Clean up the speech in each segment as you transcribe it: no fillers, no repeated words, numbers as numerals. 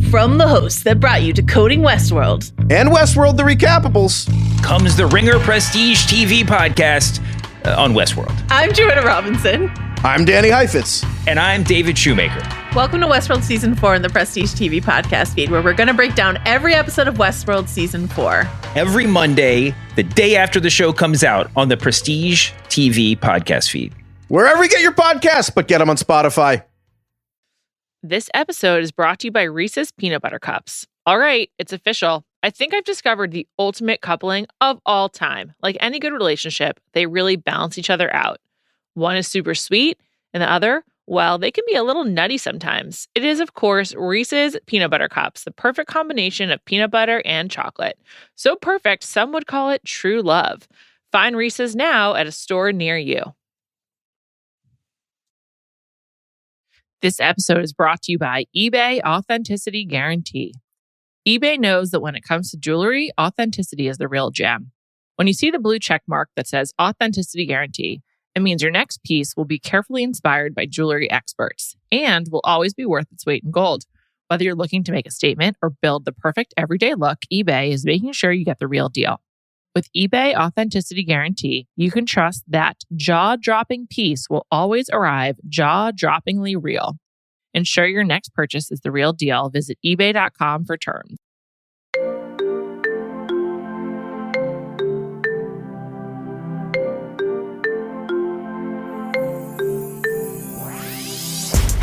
From the hosts that brought you Decoding Westworld and Westworld the Recapables comes the Ringer Prestige TV podcast on Westworld. I'm Joanna Robinson. I'm Danny Heifetz. And I'm David Shoemaker. Welcome to Westworld Season 4 in the Prestige TV podcast feed, where we're going to break down every episode of Westworld Season 4. Every Monday, the day after the show comes out on the Prestige TV podcast feed. Wherever you get your podcasts, but get them on Spotify. This episode is brought to you by Reese's Peanut Butter Cups. All right, it's official. I think I've discovered the ultimate coupling of all time. Like any good relationship, they really balance each other out. One is super sweet, and the other, well, they can be a little nutty sometimes. It is, of course, Reese's Peanut Butter Cups, the perfect combination of peanut butter and chocolate. So perfect, some would call it true love. Find Reese's now at a store near you. This episode is brought to you by eBay Authenticity Guarantee. eBay knows that when it comes to jewelry, authenticity is the real gem. When you see the blue check mark that says Authenticity Guarantee, it means your next piece will be carefully inspired by jewelry experts and will always be worth its weight in gold. Whether you're looking to make a statement or build the perfect everyday look, eBay is making sure you get the real deal. With eBay Authenticity Guarantee, you can trust that jaw-dropping piece will always arrive jaw-droppingly real. Ensure your next purchase is the real deal. Visit ebay.com for terms.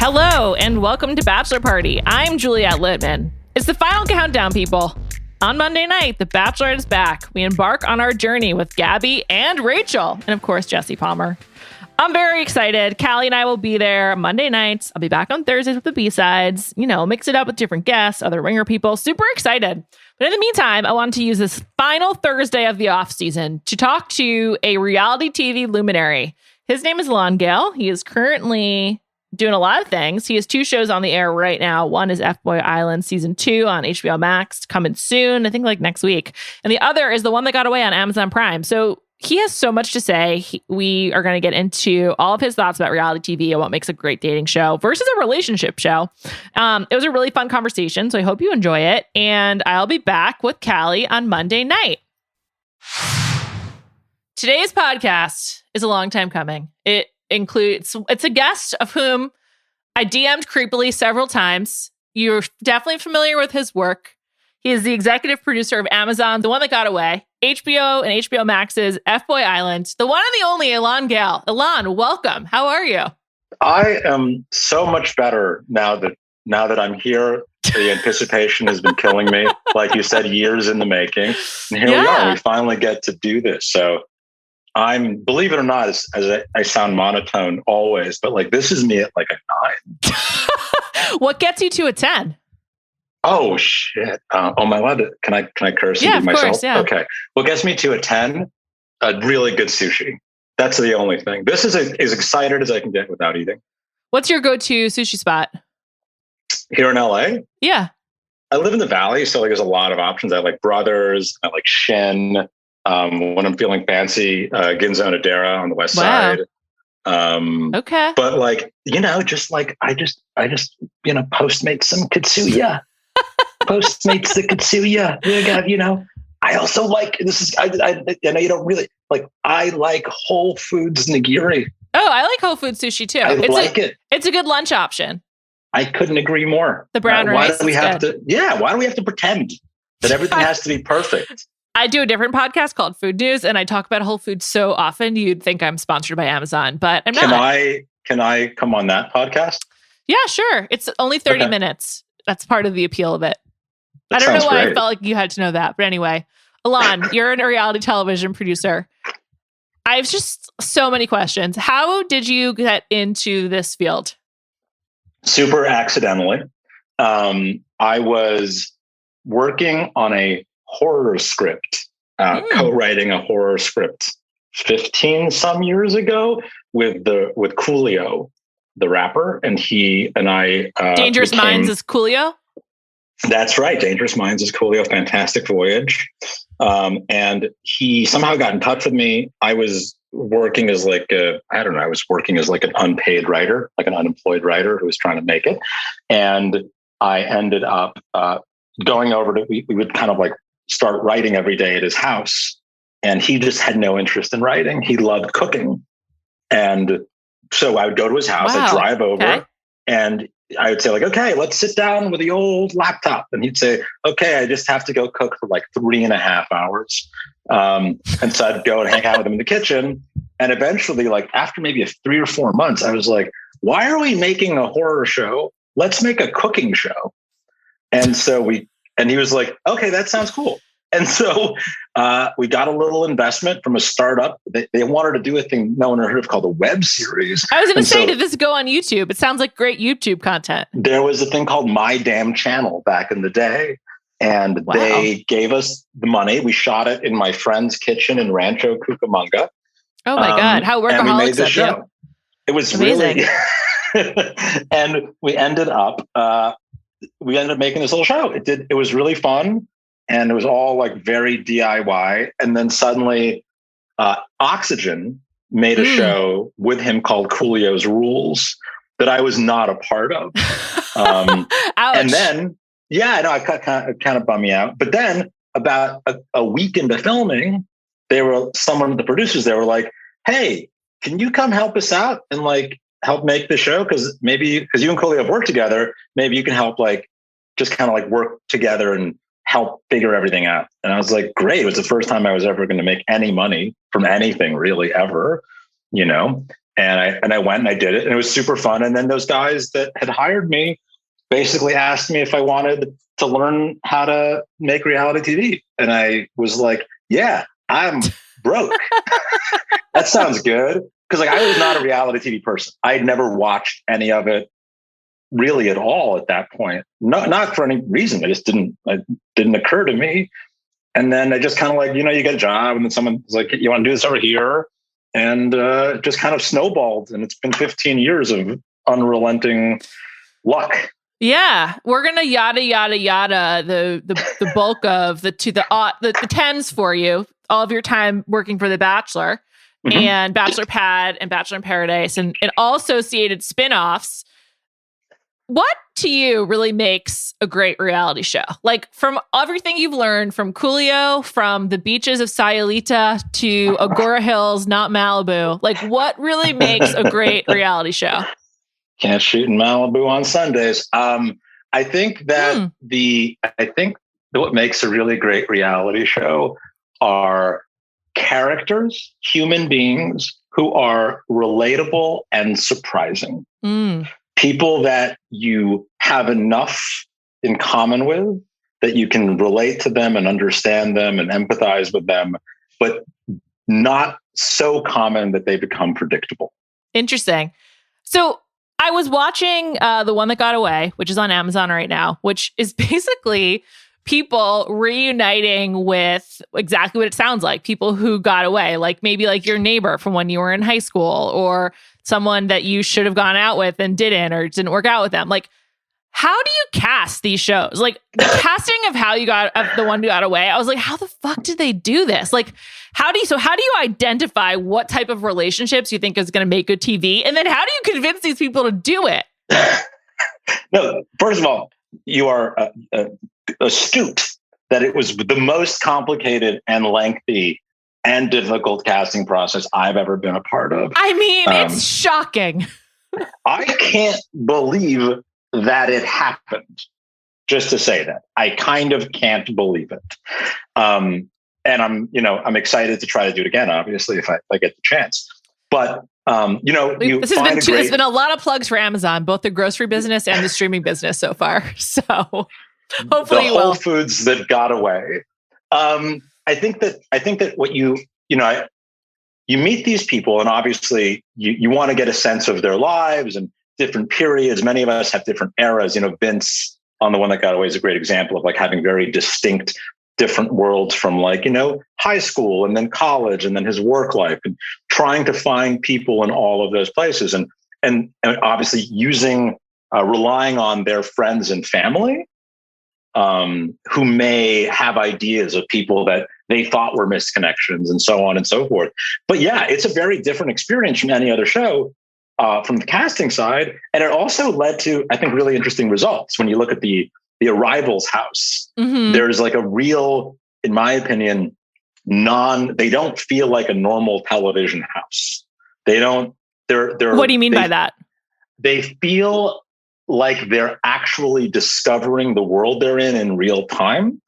Hello, and welcome to Bachelor Party. I'm Juliet Litman. It's the final countdown, people. On Monday night, The Bachelorette is back. We embark on our journey with Gabby and Rachel, and of course, Jesse Palmer. I'm very excited. Callie and I will be there Monday nights. I'll be back on Thursdays with the B-sides. You know, mix it up with different guests, other Ringer people. Super excited. But in the meantime, I wanted to use this final Thursday of the off-season to talk to a reality TV luminary. His name is Elan Gale. He is currently doing a lot of things. He has 2 shows on the air right now. One is F-Boy Island Season 2 on HBO Max, coming soon, I think like next week. And the other is The One That Got Away on Amazon Prime. So he has so much to say. We are going to get into all of his thoughts about reality TV and what makes a great dating show versus a relationship show. It was a really fun conversation, so I hope you enjoy it. And I'll be back with Callie on Monday night. Today's podcast is a long time coming. It's a guest of whom I DM'd creepily several times. You're definitely familiar with his work. He is the executive producer of Amazon, The One That Got Away, HBO and HBO Max's F-Boy Island, the one and the only Elan Gale. Elan, welcome. How are you? I am so much better now that I'm here. The anticipation has been killing me. Like you said, years in the making. And here we are. We finally get to do this. So believe it or not, as I sound monotone always, but like this is me at like a 9. What gets you to a 10? Oh shit! Am I allowed to? Can I curse? Yeah, of myself? Course, yeah. Okay. What gets me to a 10? A really good sushi. That's the only thing. This is as excited as I can get without eating. What's your go-to sushi spot? Here in LA? Yeah. I live in the Valley, so like there's a lot of options. I like Brothers. I like Shin. When I'm feeling fancy, Ginza and Adara on the west side. Okay. But like, just like, I just, Postmates some Katsuya. Postmates the Katsuya. I also like, I know you don't really, like, I like Whole Foods nigiri. Oh, I like Whole Foods sushi too. I like it. It's a good lunch option. I couldn't agree more. The brown rice. Why do we have to pretend that everything has to be perfect? I do a different podcast called Food News, and I talk about Whole Foods so often you'd think I'm sponsored by Amazon, but I'm not. Can I come on that podcast? Yeah, sure. It's only 30 minutes. That's part of the appeal of it. That I don't know why great. I felt like you had to know that, but anyway, Elan, you're a reality television producer. I have just so many questions. How did you get into this field? Super accidentally. I was working on a horror script, co-writing a horror script 15 some years ago with Coolio, the rapper, and he and I Dangerous Minds is Coolio? That's right. Dangerous Minds is Coolio. Fantastic Voyage. And he somehow got in touch with me. I was working as like an unpaid writer, like an unemployed writer who was trying to make it. And I ended up going over to, we would kind of like start writing every day at his house. And he just had no interest in writing. He loved cooking. And so I would go to his house, I'd drive over, and I would say like, okay, let's sit down with the old laptop. And he'd say, okay, I just have to go cook for like 3.5 hours. And so I'd go and hang out with him in the kitchen. And eventually, like after maybe 3 or 4 months, I was like, why are we making a horror show? Let's make a cooking show. And so and he was like, okay, that sounds cool. And so we got a little investment from a startup. They wanted to do a thing no one heard of called a web series. I was going to say, did this go on YouTube? It sounds like great YouTube content. There was a thing called My Damn Channel back in the day. And they gave us the money. We shot it in my friend's kitchen in Rancho Cucamonga. Oh my God. How workaholics and we made the show. You. It was amazing. Really, and we ended up making this little show. It was really fun. And it was all like very DIY. And then suddenly Oxygen made a show with him called Coolio's Rules that I was not a part of. And then, it kind of bummed me out. But then about a week into filming, someone of the producers, they were like, hey, can you come help us out and like help make the show? Because you and Coolio have worked together, maybe you can help like just kind of like work together and help figure everything out. And I was like, great. It was the first time I was ever going to make any money from anything really ever, And I went and I did it and it was super fun. And then those guys that had hired me basically asked me if I wanted to learn how to make reality TV. And I was like, yeah, I'm broke. That sounds good. Cause like I was not a reality TV person. I had never watched any of it really at all at that point. Not for any reason. It didn't occur to me. And then I just kind of like, you get a job and then someone's like, you want to do this over here? And just kind of snowballed. And it's been 15 years of unrelenting luck. Yeah. We're going to yada the bulk of the 10s for you, all of your time working for The Bachelor and Bachelor Pad and Bachelor in Paradise and all associated spinoffs. What to you really makes a great reality show? Like from everything you've learned from Coolio, from the beaches of Sayulita to Agora Hills, not Malibu, like what really makes a great reality show? Can't shoot in Malibu on Sundays. I think that what makes a really great reality show are characters, human beings who are relatable and surprising. People that you have enough in common with that you can relate to them and understand them and empathize with them, but not so common that they become predictable. Interesting. So I was watching The One That Got Away, which is on Amazon right now, which is basically people reuniting with exactly what it sounds like, people who got away, like maybe like your neighbor from when you were in high school or someone that you should have gone out with and didn't work out with them. Like, how do you cast these shows? Like the casting of how you got of The One Who Got Away, I was like, how the fuck did they do this? Like, how do you identify what type of relationships you think is going to make good TV? And then how do you convince these people to do it? No, first of all, you are astute that it was the most complicated and lengthy and difficult casting process I've ever been a part of. I mean, it's shocking. I can't believe that it happened. Just to say that, I kind of can't believe it. And I'm excited to try to do it again, obviously, if I get the chance. But this has been a lot of plugs for Amazon, both the grocery business and the streaming business so far. So hopefully, the Whole Foods that got away. I think that what you meet these people, and obviously you want to get a sense of their lives and different periods. Many of us have different eras. Vince on The One That Got Away is a great example of like having very distinct different worlds from like, high school and then college and then his work life and trying to find people in all of those places and obviously relying on their friends and family who may have ideas of people that they thought were missed connections and so on and so forth. But yeah, it's a very different experience from any other show from the casting side. And it also led to, I think, really interesting results. When you look at the Arrival's house, there's like a real, in my opinion, they don't feel like a normal television house. They're What do you mean by that? They feel like they're actually discovering the world they're in real time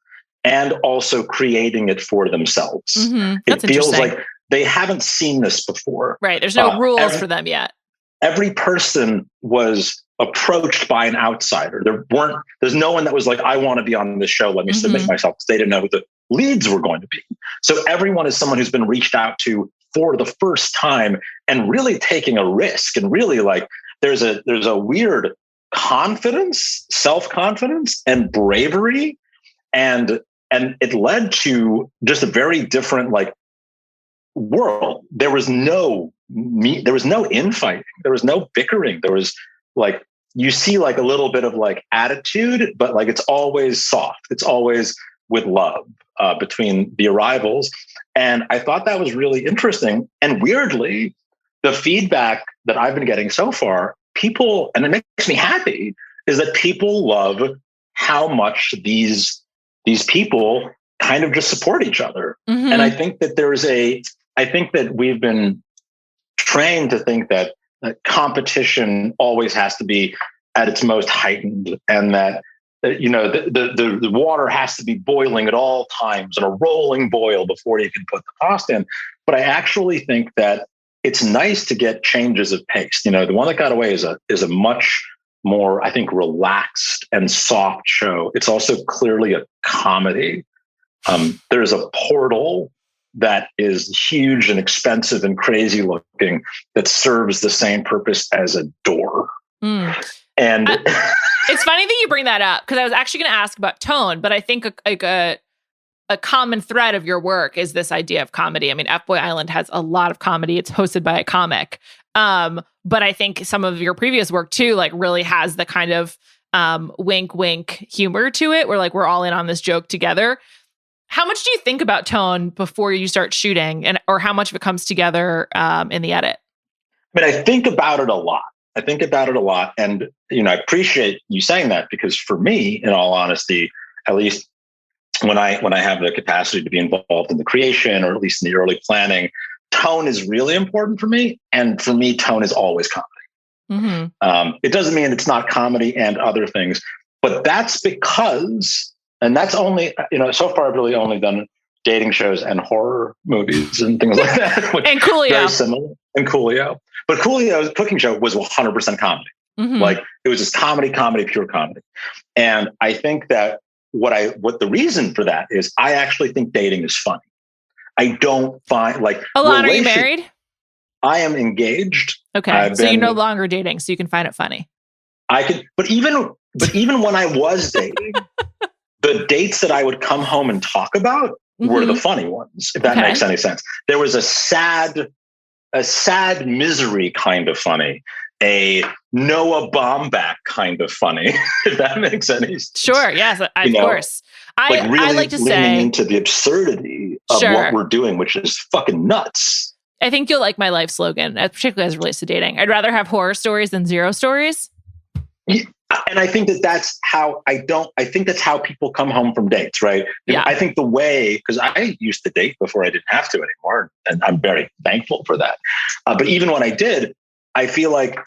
and also creating it for themselves. It feels like they haven't seen this before. Right. There's no rules for them yet. Every person was approached by an outsider. There's no one that was like, I want to be on this show. Let me submit myself. Because they didn't know who the leads were going to be. So everyone is someone who's been reached out to for the first time and really taking a risk. And really, like, there's a weird confidence, self-confidence, and bravery. And it led to just a very different, like, world. There was no infighting. There was no bickering. There was, like, you see like a little bit of like attitude, but like it's always soft. It's always with love between the Arrivals. And I thought that was really interesting. And weirdly, the feedback that I've been getting so far, people, and it makes me happy, is that people love how much these people kind of just support each other. And I think that I think that we've been trained to think that competition always has to be at its most heightened, and that the water has to be boiling at all times and a rolling boil before you can put the pasta in. But I actually think that it's nice to get changes of pace. The One That Got Away is a much more, I think, relaxed and soft show. It's also clearly a comedy. There's a portal that is huge and expensive and crazy looking that serves the same purpose as a door. And it's funny that you bring that up, because I was actually going to ask about tone, but I think a common thread of your work is this idea of comedy. I mean, F-Boy Island has a lot of comedy. It's hosted by a comic. But I think some of your previous work too, like, really has the kind of wink, wink humor to it, where like we're all in on this joke together. How much do you think about tone before you start shooting, or how much of it comes together in the edit? I mean, I think about it a lot. And, I appreciate you saying that, because for me, in all honesty, at least when I have the capacity to be involved in the creation, or at least in the early planning, tone is really important for me. And for me, tone is always comedy. It doesn't mean it's not comedy and other things, but that's because, and that's only, so far I've really only done dating shows and horror movies and things like that. And Coolio. Very similar. And Coolio. But Coolio's cooking show was 100% comedy. Like, it was just comedy, pure comedy. And I think that what the reason for that is, I actually think dating is funny. I don't find, like, Elan, are you married? I am engaged. Okay. So you're no longer dating, so you can find it funny. I could, but even when I was dating, the dates that I would come home and talk about were the funny ones, if that makes any sense. There was a sad misery kind of funny, a Noah Baumbach kind of funny, if that makes any sense. Sure, yes, of course. Like, really I like to leaning say into the absurdity of what we're doing, which is fucking nuts. I think you'll like my life slogan, particularly as it relates to dating. I'd rather have horror stories than zero stories. Yeah. And I think that's how that's how people come home from dates, right? Yeah. I think because I used to date before I didn't have to anymore. And I'm very thankful for that. But even when I did, I feel like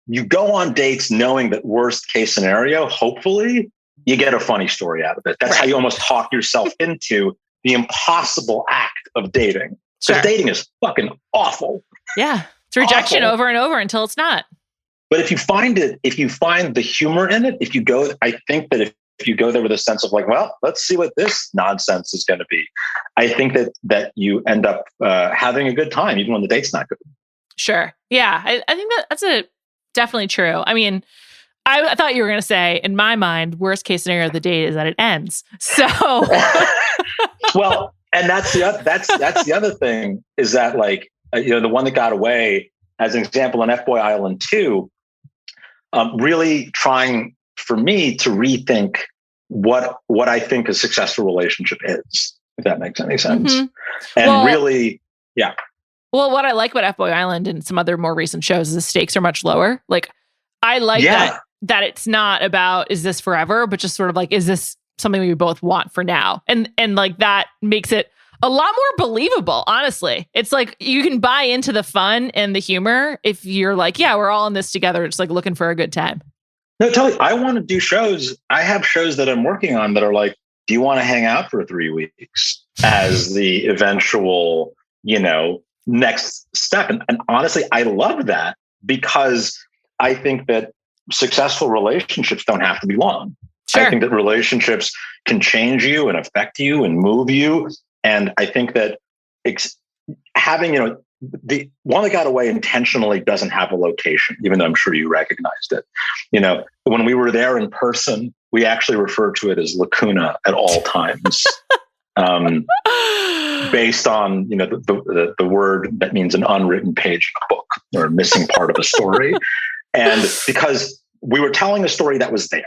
you go on dates knowing that worst case scenario, hopefully you get a funny story out of it. That's how you almost talk yourself into the impossible act of dating. Because dating is fucking awful. Yeah. It's rejection over and over until it's not. But if you find the humor in it, I think that if you go there with a sense of like, well, let's see what this nonsense is going to be, I think that you end up having a good time, even when the date's not good. Sure. Yeah. I think that's definitely true. I mean, I thought you were going to say, in my mind, worst case scenario of the date is that it ends. So, well, and that's the other thing, is that, like, The One That Got Away, as an example, in F-Boy Island 2, really trying for me to rethink what I think a successful relationship is, if that makes any sense. And really, yeah. Well, what I like about F-Boy Island and some other more recent shows is the stakes are much lower. Like, I like that it's not about, is this forever, but just sort of like, is this something we both want for now? And like, that makes it a lot more believable, honestly. It's like, you can buy into the fun and the humor if you're like, yeah, we're all in this together, just like looking for a good time. No, tell you, I want to do shows. I have shows that I'm working on that are like, do you want to hang out for 3 weeks as the eventual, next step? And honestly, I love that because I think that successful relationships don't have to be long. Sure. I think that relationships can change you and affect you and move you. And I think that having, the one that got away intentionally doesn't have a location, even though I'm sure you recognized it. When we were there in person, we actually referred to it as lacuna at all times, based on the word that means an unwritten page in a book or a missing part of a story, and because we were telling a story that was there.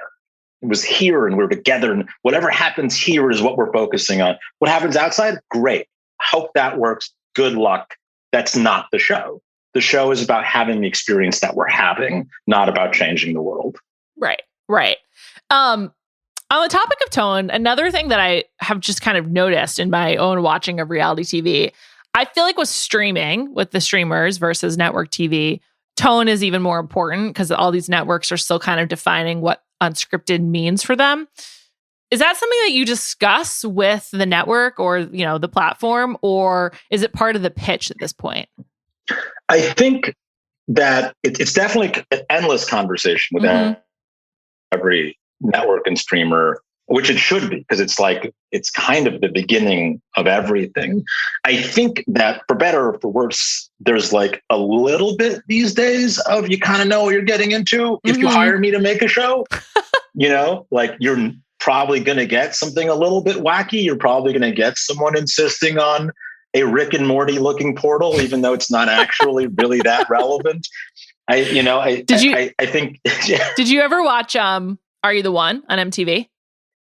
It was here and we were together, and whatever happens here is what we're focusing on. What happens outside? Great. Hope that works. Good luck. That's not the show. The show is about having the experience that we're having, not about changing the world. Right. On the topic of tone, another thing that I have just kind of noticed in my own watching of reality TV, I feel like with streaming, with the streamers versus network TV, tone is even more important because all these networks are still kind of defining what unscripted means for them. Is that something that you discuss with the network or, the platform, or is it part of the pitch at this point? I think that it's definitely an endless conversation with every network and streamer, which it should be, because it's kind of the beginning of everything. I think that for better or for worse, there's like a little bit these days of you kind of know what you're getting into. If you hire me to make a show, you're probably going to get something a little bit wacky. You're probably going to get someone insisting on a Rick and Morty looking portal, even though it's not actually really that relevant. Did you ever watch Are You the One on MTV?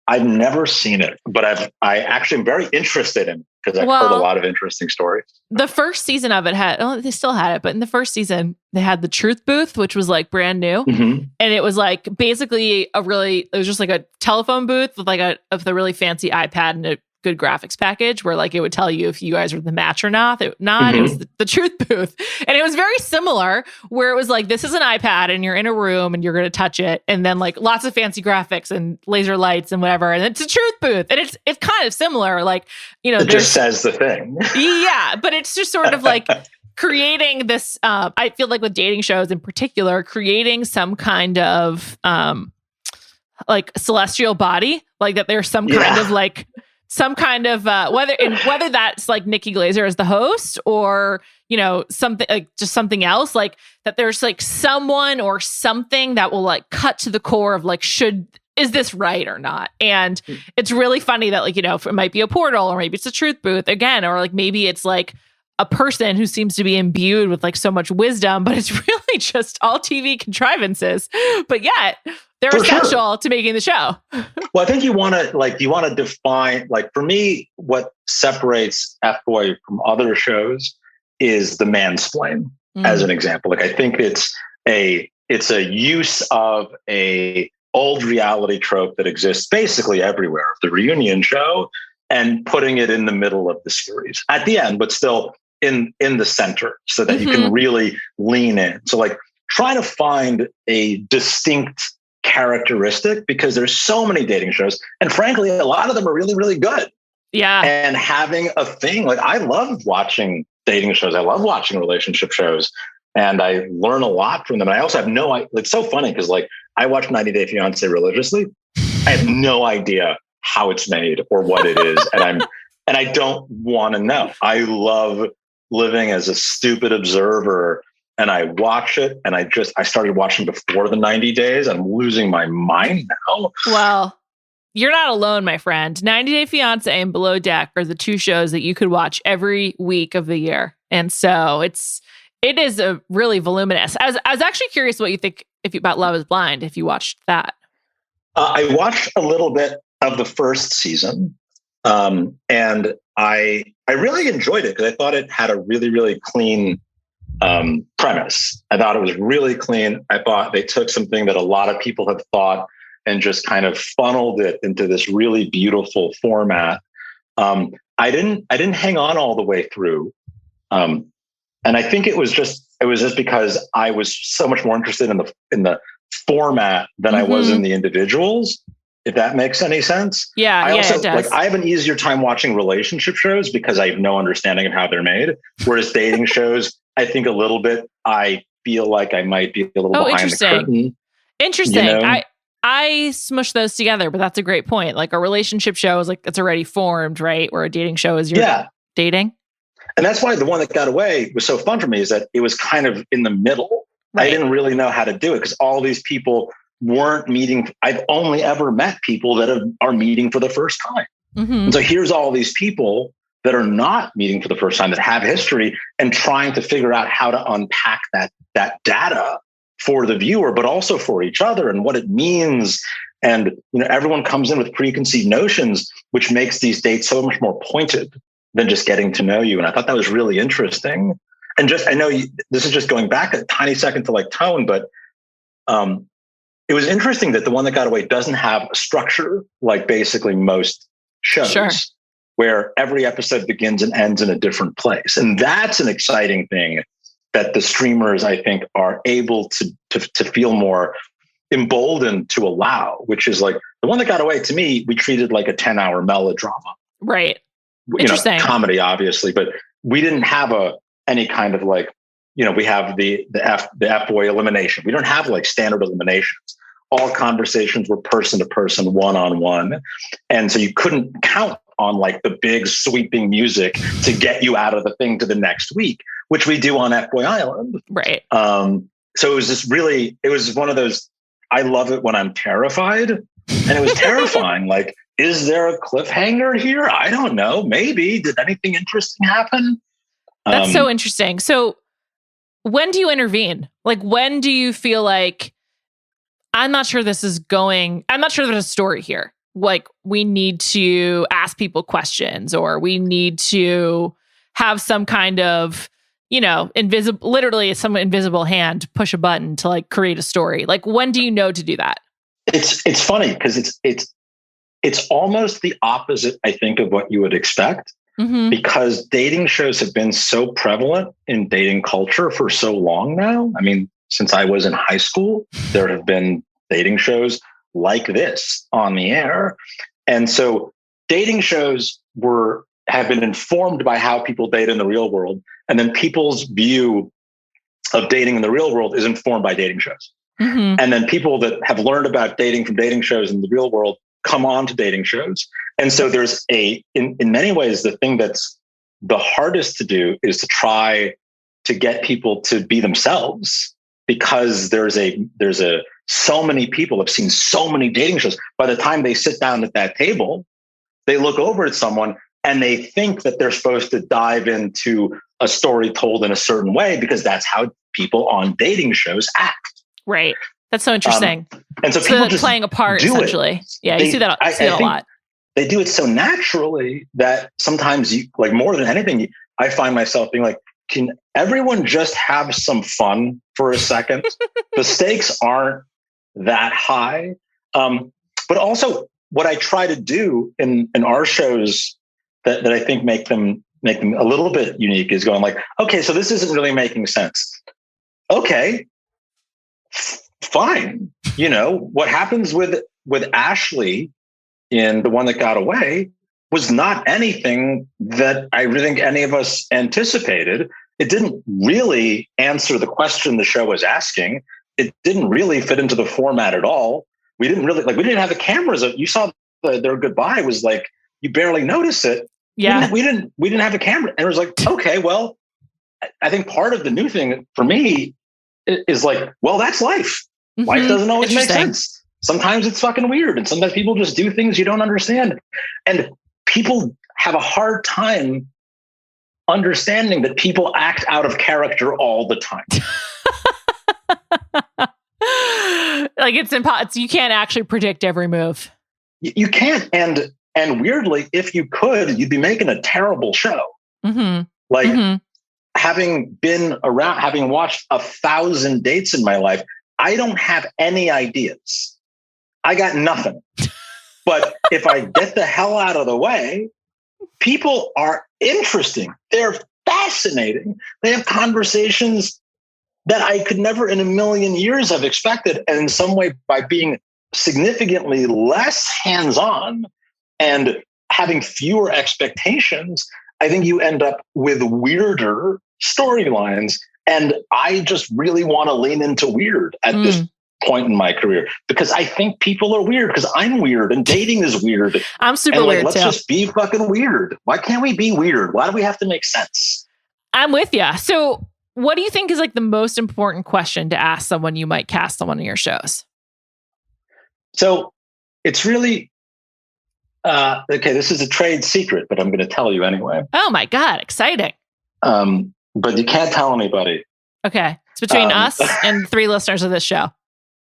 I've never seen it, but I actually am very interested in, because I've heard a lot of interesting stories. The first season of it they still had it, but in the first season they had the Truth Booth, which was like brand new. And it was like basically it was just like a telephone booth with with a really fancy iPad and a good graphics package where like it would tell you if you guys were the match or not. It was the Truth Booth. And it was very similar where it was like, this is an iPad and you're in a room and you're going to touch it. And then like lots of fancy graphics and laser lights and whatever. And it's a Truth Booth. And it's kind of similar. Like, it just says the thing. Yeah. But it's just sort of like creating this, I feel like with dating shows in particular, creating some kind of like celestial body, like that there's some kind of whether that's like Nikki Glaser as the host or something like just something else, like that there's like someone or something that will like cut to the core of like, is this right or not? And it's really funny that like, it might be a portal or maybe it's a Truth Booth again, or like maybe it's like a person who seems to be imbued with like so much wisdom, but it's really just all TV contrivances, but yet they're essential to making the show. Well, I think you want to define, like for me, what separates F-Boy from other shows is the mansplain, as an example. Like I think it's a use of a old reality trope that exists basically everywhere, the reunion show, and putting it in the middle of the series at the end, but still in the center so that you can really lean in. So like try to find a distinct characteristic, because there's so many dating shows, and frankly, a lot of them are really, really good. Yeah. And having a thing, like I love watching dating shows. I love watching relationship shows, and I learn a lot from them. And I also have it's so funny because like I watch 90 Day Fiance religiously. I have no idea how it's made or what it is. and I don't want to know. I love living as a stupid observer, and I watch it, and I started watching before the 90 days. I'm losing my mind now. Well, you're not alone, my friend. 90 Day Fiance and Below Deck are the two shows that you could watch every week of the year. And so it is a really voluminous. I was actually curious what you think about Love is Blind, if you watched that. I watched a little bit of the first season. And I I really enjoyed it because I thought it had a really, really clean premise. I thought it was really clean. I thought they took something that a lot of people have thought and just kind of funneled it into this really beautiful format. I didn't hang on all the way through. And I think it was just because I was so much more interested in the format than I was in the individuals, if that makes any sense. Yeah, it does. I have an easier time watching relationship shows because I have no understanding of how they're made. Whereas dating shows, I think a little bit, I feel like I might be a little behind the curtain. Interesting. You know? I smush those together, but that's a great point. Like a relationship show is like, it's already formed, right? Where a dating show is dating. And that's why the one that got away was so fun for me, is that it was kind of in the middle. Right. I didn't really know how to do it because all these people weren't meeting. I've only ever met people that are meeting for the first time. Mm-hmm. And so here's all these people that are not meeting for the first time, that have history, and trying to figure out how to unpack that data for the viewer, but also for each other and what it means. And everyone comes in with preconceived notions, which makes these dates so much more pointed than just getting to know you. And I thought that was really interesting. And I know this is just going back a tiny second to like tone, but it was interesting that the one that got away doesn't have a structure like basically most shows, where every episode begins and ends in a different place. And that's an exciting thing that the streamers, I think, are able to feel more emboldened to allow, which is like the one that got away, to me, we treated like a 10-hour melodrama. Right. Interesting. Comedy, obviously, but we didn't have any kind of like, we have the F-boy elimination. We don't have like standard eliminations. All conversations were person to person, one-on-one. And so you couldn't count on like the big sweeping music to get you out of the thing to the next week, which we do on F-Boy Island. Right. So it was one of those, I love it when I'm terrified. And it was terrifying. Like, is there a cliffhanger here? I don't know. Maybe. Did anything interesting happen? That's so interesting. So when do you intervene? Like, when do you feel like, I'm not sure there's a story here. Like, we need to ask people questions, or we need to have some kind of, literally some invisible hand push a button to like create a story. Like, when do you know to do that? It's funny because it's almost the opposite, I think, of what you would expect, because dating shows have been so prevalent in dating culture for so long now. I mean, since I was in high school, there have been dating shows like this on the air. And so dating shows have been informed by how people date in the real world. And then people's view of dating in the real world is informed by dating shows. Mm-hmm. And then people that have learned about dating from dating shows in the real world come on to dating shows. And so there's in many ways, the thing that's the hardest to do is to try to get people to be themselves, because there's so many people have seen so many dating shows. By the time they sit down at that table, they look over at someone and they think that they're supposed to dive into a story told in a certain way, because that's how people on dating shows act. Right. That's so interesting. And so people just playing a part, essentially. Yeah, you see that a lot. They do it so naturally that sometimes like more than anything, I find myself being like, can everyone just have some fun for a second? The stakes aren't that high. But also what I try to do in our shows that I think make them a little bit unique is going like, okay, so this isn't really making sense. Okay, fine. What happens with Ashley in the one that got away was not anything that I really think any of us anticipated. It didn't really answer the question the show was asking. It didn't really fit into the format at all. We didn't have the cameras. You saw their goodbye was like, you barely notice it. Yeah. We didn't have a camera. And it was like, okay, well, I think part of the new thing for me is like, well, that's life. Mm-hmm. Life doesn't always make sense. Sometimes it's fucking weird. And sometimes people just do things you don't understand. And people have a hard time understanding that people act out of character all the time. Like it's impossible. You can't actually predict every move. You can't. And weirdly, if you could, you'd be making a terrible show. Mm-hmm. Like having been around, having watched 1,000 dates in my life, I don't have any ideas. I got nothing. But if I get the hell out of the way, people are interesting. They're fascinating. They have conversations that I could never in a million years have expected. And in some way, by being significantly less hands-on and having fewer expectations, I think you end up with weirder storylines. And I just really want to lean into weird at this point in my career, because I think people are weird, because I'm weird and dating is weird. I'm super weird let's too. just be fucking weird. Why can't we be weird? Why do we have to make sense? I'm with you. So what do you think is like the most important question to ask someone you might cast on one of your shows? So it's really, okay, this is a trade secret, but I'm going to tell you anyway. Oh my God, exciting. But you can't tell anybody. Okay. It's between us and 3 listeners of this show.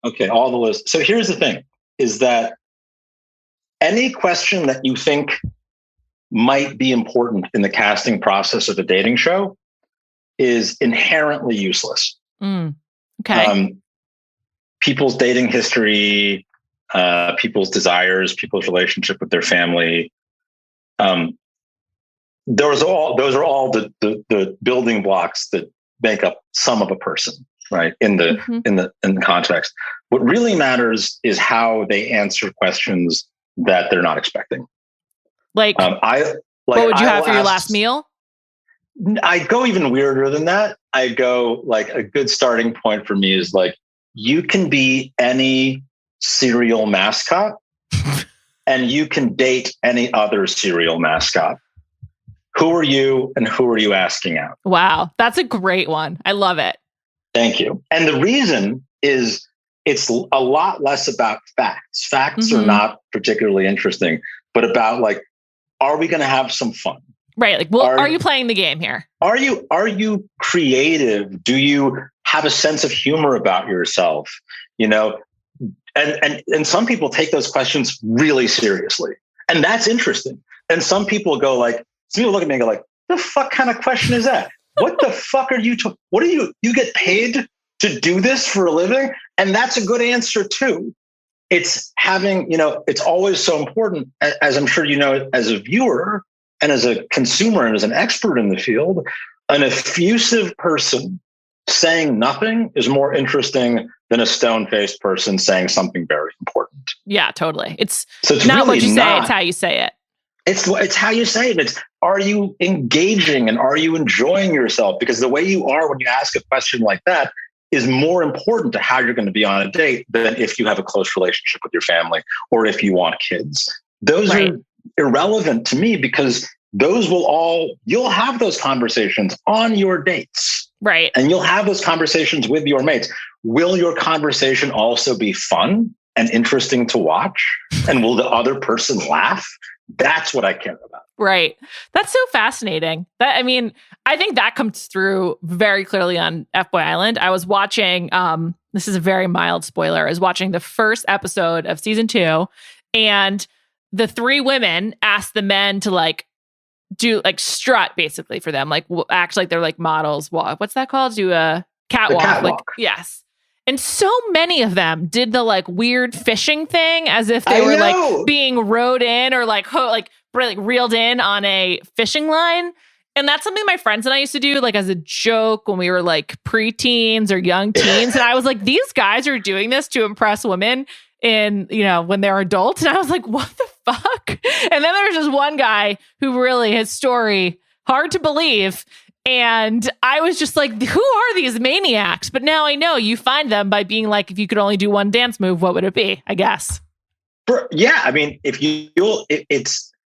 Okay, all the lists. So here's the thing, is that any question that you think might be important in the casting process of a dating show is inherently useless. Okay. People's dating history, people's desires, people's relationship with their family. Those are all the building blocks that make up some of a person, right? In the context. What really matters is how they answer questions that they're not expecting. What would you have for your last meal? I go even weirder than that. I go like, a good starting point for me is like, you can be any cereal mascot and you can date any other cereal mascot. Who are you and who are you asking out? Wow. That's a great one. I love it. Thank you. And the reason is it's a lot less about facts. Facts are not particularly interesting, but about like, are we going to have some fun? Right. Like, well, are you playing the game here? Are you creative? Do you have a sense of humor about yourself? You know, and some people take those questions really seriously, and that's interesting. And some people go like, some people look at me and go like, the fuck kind of question is that? What the fuck are you, what are you get paid to do this for a living? And that's a good answer too. It's having, it's always so important, as I'm sure you know, as a viewer and as a consumer and as an expert in the field, an effusive person saying nothing is more interesting than a stone-faced person saying something very important. Yeah, totally. It's not really what you say, it's how you say it. It's how you say it. It's, are you engaging and are you enjoying yourself? Because the way you are when you ask a question like that is more important to how you're going to be on a date than if you have a close relationship with your family or if you want kids. Those are irrelevant to me, because you'll have those conversations on your dates. Right. And you'll have those conversations with your mates. Will your conversation also be fun and interesting to watch? And will the other person laugh? That's what I care about. Right. That's so fascinating. I think that comes through very clearly on F-Boy Island. I was watching, this is a very mild spoiler, I was watching the first episode of season 2, and the 3 women asked the men to like do like strut basically for them, like act like they're like models. What's that called? Do a catwalk. Like, yes. And so many of them did the like weird fishing thing as if they were like being rowed in or like reeled in on a fishing line. And that's something my friends and I used to do like as a joke when we were like preteens or young teens. And I was like, these guys are doing this to impress women in, when they're adults. And I was like, what the fuck? And then there's just one guy who really, his story, hard to believe. And I was just like, who are these maniacs? But now I know you find them by being like, if you could only do one dance move, what would it be? I guess. Yeah. I mean,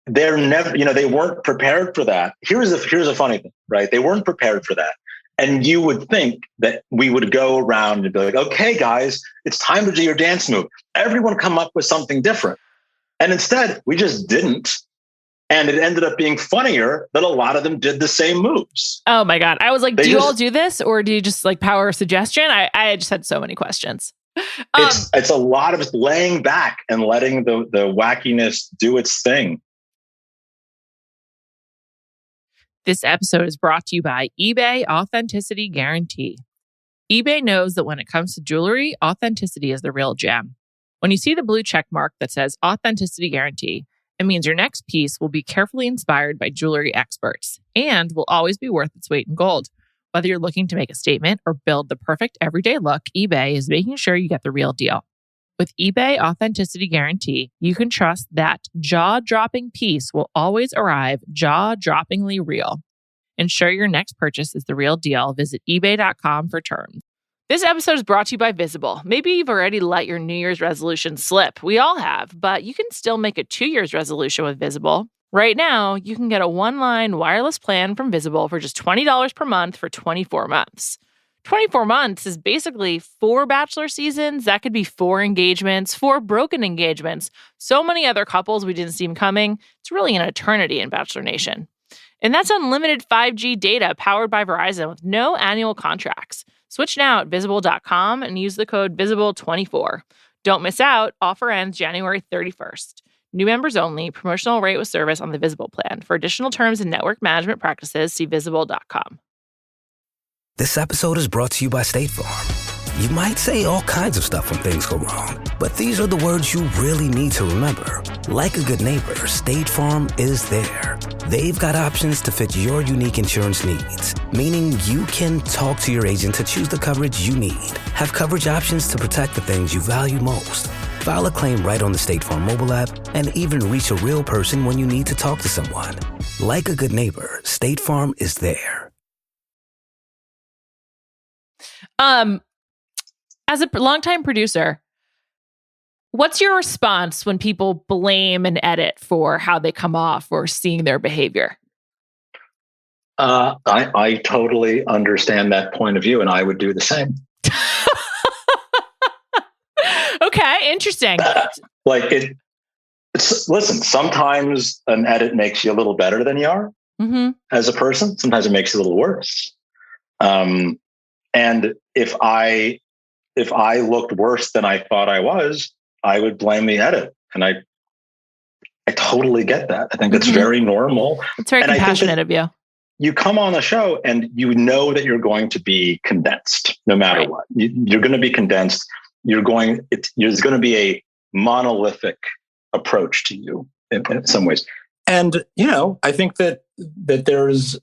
they're never, they weren't prepared for that. Here's a funny thing, right? They weren't prepared for that. And you would think that we would go around and be like, okay, guys, it's time to do your dance move. Everyone come up with something different. And instead, we just didn't. And it ended up being funnier that a lot of them did the same moves. Oh my God. I was like, do you all do this? Or do you just like power suggestion? I just had so many questions. It's a lot of laying back and letting the wackiness do its thing. This episode is brought to you by eBay Authenticity Guarantee. eBay knows that when it comes to jewelry, authenticity is the real gem. When you see the blue check mark that says Authenticity Guarantee, it means your next piece will be carefully inspired by jewelry experts and will always be worth its weight in gold. Whether you're looking to make a statement or build the perfect everyday look, eBay is making sure you get the real deal. With eBay Authenticity Guarantee, you can trust that jaw-dropping piece will always arrive jaw-droppingly real. Ensure your next purchase is the real deal. Visit ebay.com for terms. This episode is brought to you by Visible. Maybe you've already let your New Year's resolution slip. We all have, but you can still make a 2 year's resolution with Visible. Right now, you can get a one-line wireless plan from Visible for just $20 per month for 24 months. 24 months is basically 4 bachelor seasons. That could be 4 engagements, 4 broken engagements. So many other couples we didn't see coming. It's really an eternity in Bachelor Nation. And that's unlimited 5G data powered by Verizon with no annual contracts. Switch now at Visible.com and use the code VISIBLE24. Don't miss out. Offer ends January 31st. New members only. Promotional rate with service on the Visible plan. For additional terms and network management practices, see Visible.com. This episode is brought to you by State Farm. You might say all kinds of stuff when things go wrong, but these are the words you really need to remember. Like a good neighbor, State Farm is there. They've got options to fit your unique insurance needs, meaning you can talk to your agent to choose the coverage you need. Have coverage options to protect the things you value most. File a claim right on the State Farm mobile app and even reach a real person when you need to talk to someone. Like a good neighbor, State Farm is there. As a longtime producer, what's your response when people blame an edit for how they come off or seeing their behavior? I totally understand that point of view, and I would do the same. Okay, interesting. Listen, sometimes an edit makes you a little better than you are as a person. Sometimes it makes you a little worse. And if I looked worse than I thought I was, I would blame the edit. And I totally get that. I think that's very normal. It's very compassionate of you. You come on the show and you know that you're going to be condensed no matter what. You're going to be condensed. There's going to be a monolithic approach to you in some ways. And, I think that there's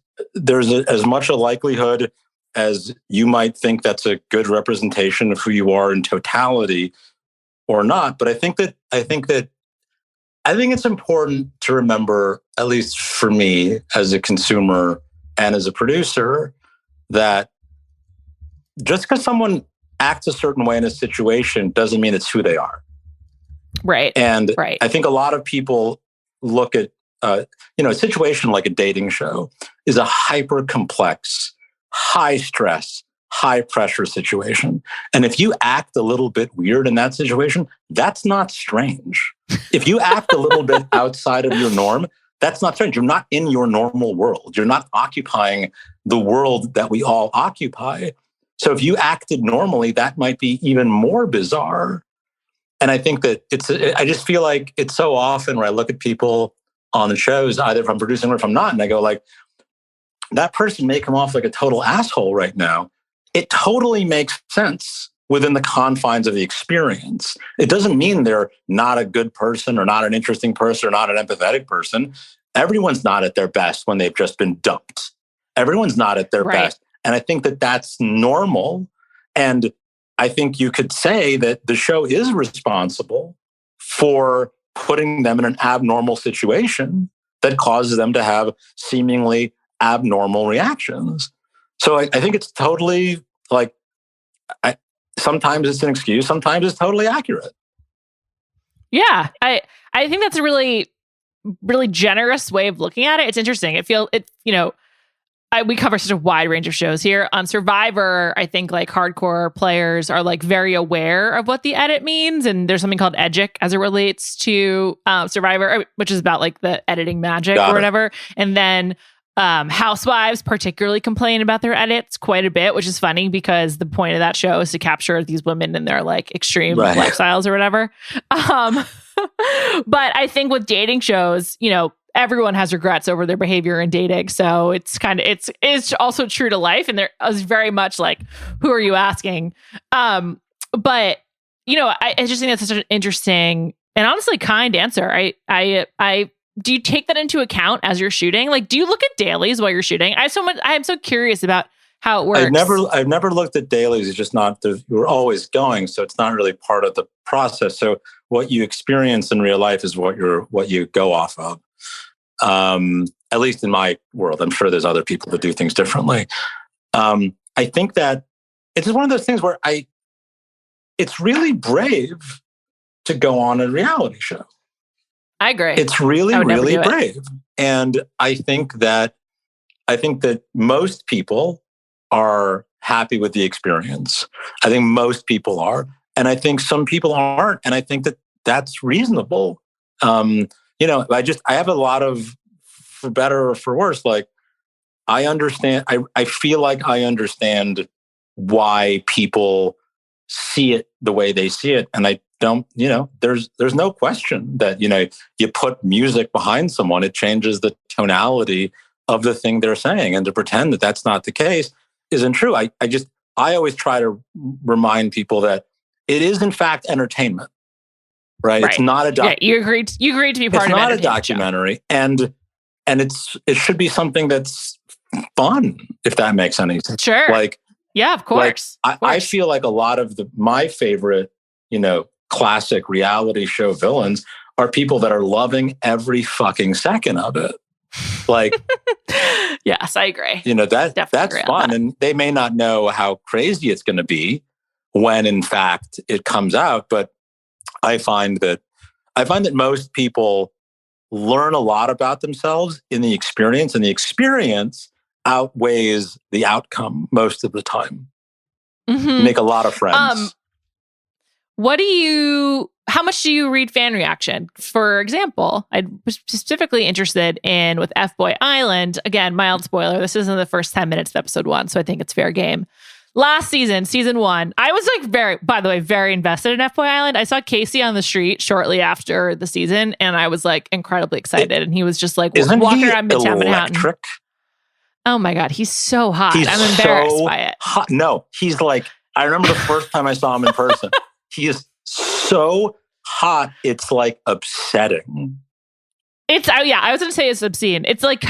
as much a likelihood as you might think that's a good representation of who you are in totality or not. But I think it's important to remember, at least for me as a consumer and as a producer, that just because someone acts a certain way in a situation doesn't mean it's who they are. Right. And I think a lot of people look at, a situation like a dating show is a hyper complex, high stress, high pressure situation. And if you act a little bit weird in that situation, that's not strange. If you act a little bit outside of your norm, that's not strange. You're not in your normal world. You're not occupying the world that we all occupy. So if you acted normally, that might be even more bizarre. And I think that I just feel like it's so often where I look at people on the shows, either if I'm producing or if I'm not, and I go like, that person may come off like a total asshole right now. It totally makes sense within the confines of the experience. It doesn't mean they're not a good person or not an interesting person or not an empathetic person. Everyone's not at their best when they've just been dumped. Everyone's not at their best. And I think that that's normal. And I think you could say that the show is responsible for putting them in an abnormal situation that causes them to have seemingly abnormal reactions. So I think it's totally sometimes it's an excuse, sometimes it's totally accurate. Yeah, I think that's a really, really generous way of looking at it. It's interesting. We cover such a wide range of shows here. On Survivor, I think hardcore players are very aware of what the edit means. And there's something called EDGIC as it relates to Survivor, which is about the editing magic or whatever. And then Housewives particularly complain about their edits quite a bit, which is funny because the point of that show is to capture these women in their extreme lifestyles or whatever. But I think with dating shows, everyone has regrets over their behavior in dating. So it's also true to life. And there is very much like, who are you asking? But I just think that's such an interesting and honestly kind answer. I do you take that into account as you're shooting? Like, do you look at dailies while you're shooting? I am so curious about how it works. I've never looked at dailies. It's just not, you're always going. So it's not really part of the process. So what you experience in real life is what you go off of. At least in my world, I'm sure there's other people that do things differently. I think that it's just one of those things where it's really brave to go on a reality show. I agree. It's really, really brave. And I think that most people are happy with the experience. I think most people are. And I think some people aren't. And I think that that's reasonable. I have a lot of, for better or for worse, like I understand, I feel like I understand why people see it the way they see it. And I don't, there's no question that, you put music behind someone, it changes the tonality of the thing they're saying. And to pretend that that's not the case isn't true. I always try to remind people that it is in fact entertainment, right? It's not a you agreed to be part of it. It's not a documentary. And it should be something that's fun, if that makes any sense. Sure. Yeah, of course. I feel like a lot of my favorite, classic reality show villains are people that are loving every fucking second of it. Like, yes, I agree. That's fun. And they may not know how crazy it's going to be when in fact it comes out. But I find that most people learn a lot about themselves in the experience, and the experience outweighs the outcome most of the time. Mm-hmm. Make a lot of friends. How much do you read fan reaction? For example, I was specifically interested in with F-Boy Island. Again, mild spoiler. This isn't the first 10 minutes of episode 1, so I think it's fair game. Last season 1, I was very invested in F-Boy Island. I saw Casey on the street shortly after the season, and I was like incredibly excited. And he was just like walking around Midtown Manhattan. Oh my God, he's so hot. I'm embarrassed by it. Hot. No, he's like, I remember the first time I saw him in person. He is so hot, it's like upsetting. I was going to say it's obscene. It's like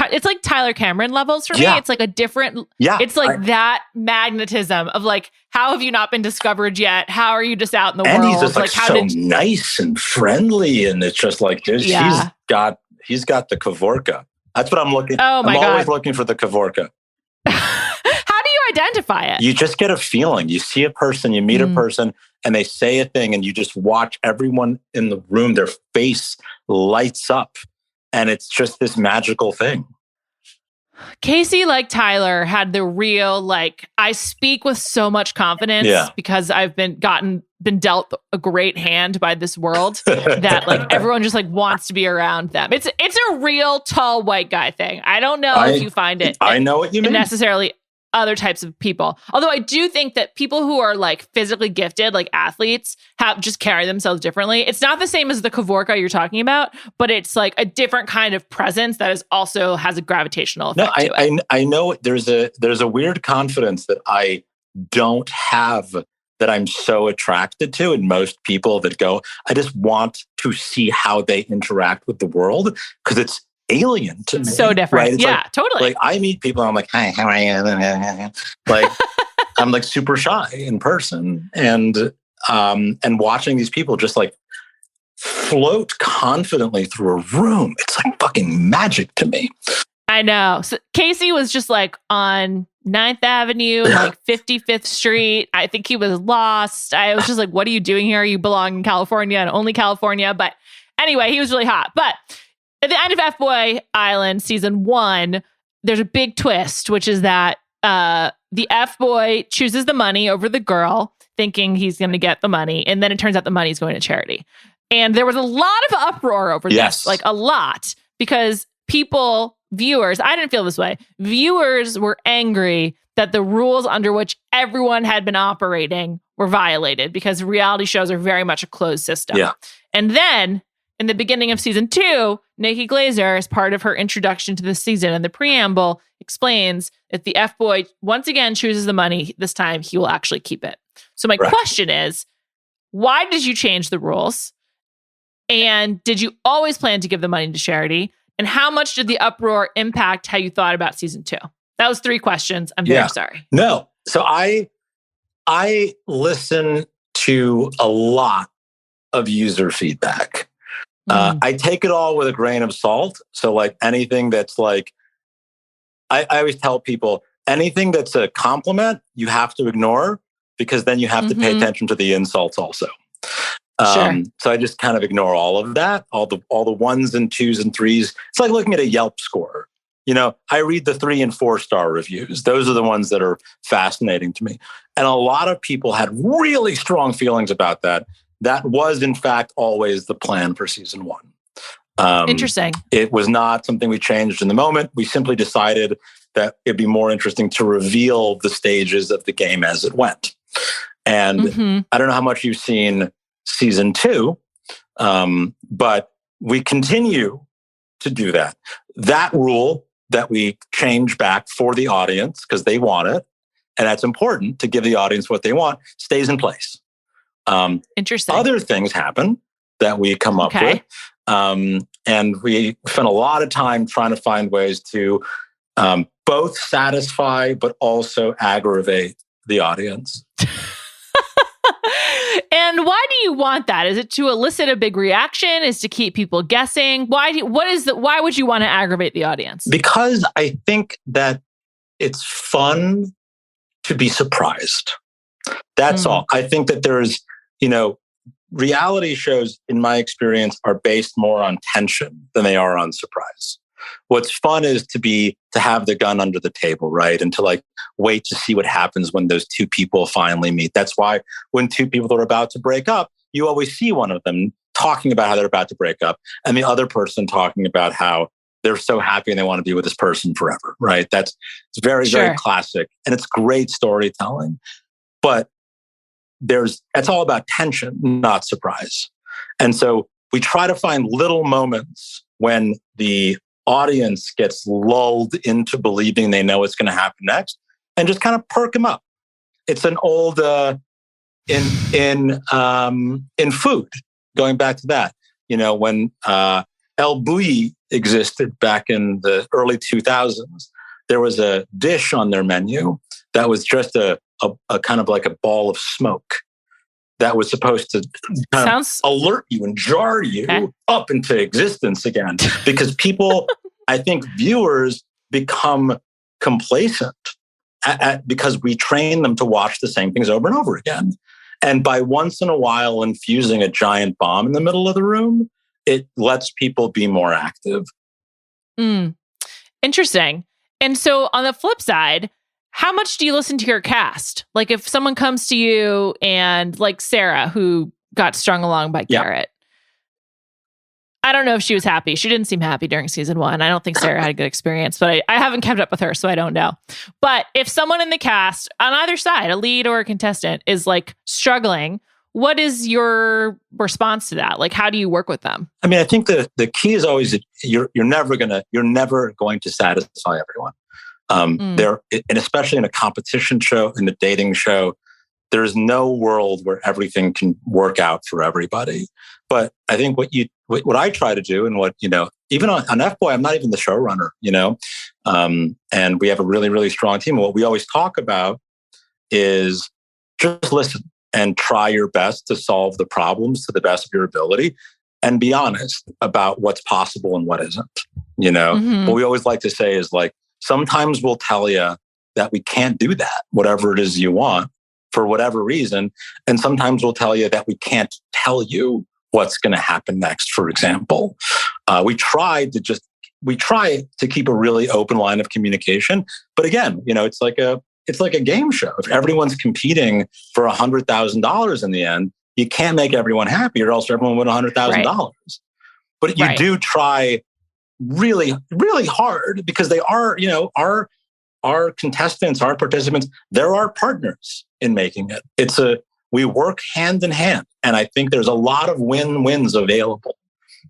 Tyler Cameron levels for me. It's like a different, it's like that magnetism of like, how have you not been discovered yet? How are you just out in the world? And he's just like so nice and friendly. And it's just like, he's got the Kavorka. That's what I'm looking. Oh my God. I'm always looking for the Kavorka. How do you identify it? You just get a feeling. You see a person, you meet a person, and they say a thing, and you just watch everyone in the room, their face lights up. And it's just this magical thing. Casey, like Tyler, had the real, like, I speak with so much confidence because I've been dealt a great hand by this world that like everyone just like wants to be around them. It's a real tall white guy thing. I don't know if you find it. I know what you mean. Necessarily other types of people. Although I do think that people who are like physically gifted, like athletes, have just carry themselves differently. It's not the same as the Kavorka you're talking about, but it's like a different kind of presence that is also has a gravitational effect to it. I know there's a weird confidence that I don't have that I'm so attracted to in most people that go, I just want to see how they interact with the world because it's alien to me. So different. Right? Yeah, totally. Like I meet people and I'm like, hi, how are you? Like I'm like super shy in person and watching these people just like float confidently through a room. It's like fucking magic to me. I know. So Casey was just like on 9th Avenue, like 55th Street. I think he was lost. I was just like, what are you doing here? You belong in California and only California. But anyway, he was really hot. But at the end of F-Boy Island season 1, there's a big twist, which is that the F-Boy chooses the money over the girl, thinking he's going to get the money. And then it turns out the money's going to charity. And there was a lot of uproar over this, like a lot, because viewers, I didn't feel this way. Viewers were angry that the rules under which everyone had been operating were violated because reality shows are very much a closed system. Yeah. And then in the beginning of season 2, Nikki Glazer, as part of her introduction to the season and the preamble, explains if the F-boy once again chooses the money, this time he will actually keep it. So my question is, why did you change the rules? And did you always plan to give the money to charity? And how much did the uproar impact how you thought about season 2? That was 3 questions. I'm very sorry. No. So I listen to a lot of user feedback. I take it all with a grain of salt. So like anything that's like, I always tell people, anything that's a compliment, you have to ignore, because then you have to pay attention to the insults also. So I just kind of ignore all of that, all the 1s and 2s and 3s. It's like looking at a Yelp score. You know, I read the 3 and 4 star reviews. Those are the ones that are fascinating to me. And a lot of people had really strong feelings about that. That was, in fact, always the plan for season 1. Interesting. It was not something we changed in the moment. We simply decided that it'd be more interesting to reveal the stages of the game as it went. And I don't know how much you've seen season 2, but we continue to do that. That rule that we change back for the audience because they want it, and that's important to give the audience what they want, stays in place. Interesting. Other things happen that we come up with. And we spent a lot of time trying to find ways to both satisfy but also aggravate the audience. And why do you want that? Is it to elicit a big reaction? Is to keep people guessing? Why would you want to aggravate the audience? Because I think that it's fun to be surprised. That's all. I think that there's, reality shows, in my experience, are based more on tension than they are on surprise. What's fun is to have the gun under the table, right? And to wait to see what happens when those 2 people finally meet. That's why when 2 people are about to break up, you always see one of them talking about how they're about to break up and the other person talking about how they're so happy and they want to be with this person forever, right? It's very, very classic, and it's great storytelling. But it's all about tension, not surprise. And so we try to find little moments when the audience gets lulled into believing they know what's going to happen next, and just kind of perk them up. It's an old in food. Going back to that, when El Bulli existed back in the early 2000s, there was a dish on their menu that was just a kind of like a ball of smoke that was supposed to kind of alert you and jar you up into existence again. Because people, I think viewers become complacent because we train them to watch the same things over and over again. And by once in a while infusing a giant bomb in the middle of the room, it lets people be more active. Interesting. And so on the flip side, how much do you listen to your cast? Like if someone comes to you and like Sarah, who got strung along by Garrett. I don't know if she was happy. She didn't seem happy during season 1. I don't think Sarah had a good experience, but I haven't kept up with her, so I don't know. But if someone in the cast on either side, a lead or a contestant, is struggling, what is your response to that? How do you work with them? I mean, I think the key is always that you're never going to satisfy everyone. And especially in a competition show, in a dating show, there's no world where everything can work out for everybody. But I think what I try to do, and what, even on F-Boy, I'm not even the showrunner, and we have a really, really strong team. And what we always talk about is just listen and try your best to solve the problems to the best of your ability, and be honest about what's possible and what isn't. What we always like to say is sometimes we'll tell you that we can't do that, whatever it is you want, for whatever reason. And sometimes we'll tell you that we can't tell you what's going to happen next, for example. We try to keep a really open line of communication. But again, it's like a game show. If everyone's competing for $100,000 in the end, you can't make everyone happy, or else everyone win $100,000. But you do try really, really hard, because they are, our contestants, our participants, they're our partners in making it. We work hand in hand. And I think there's a lot of win-wins available.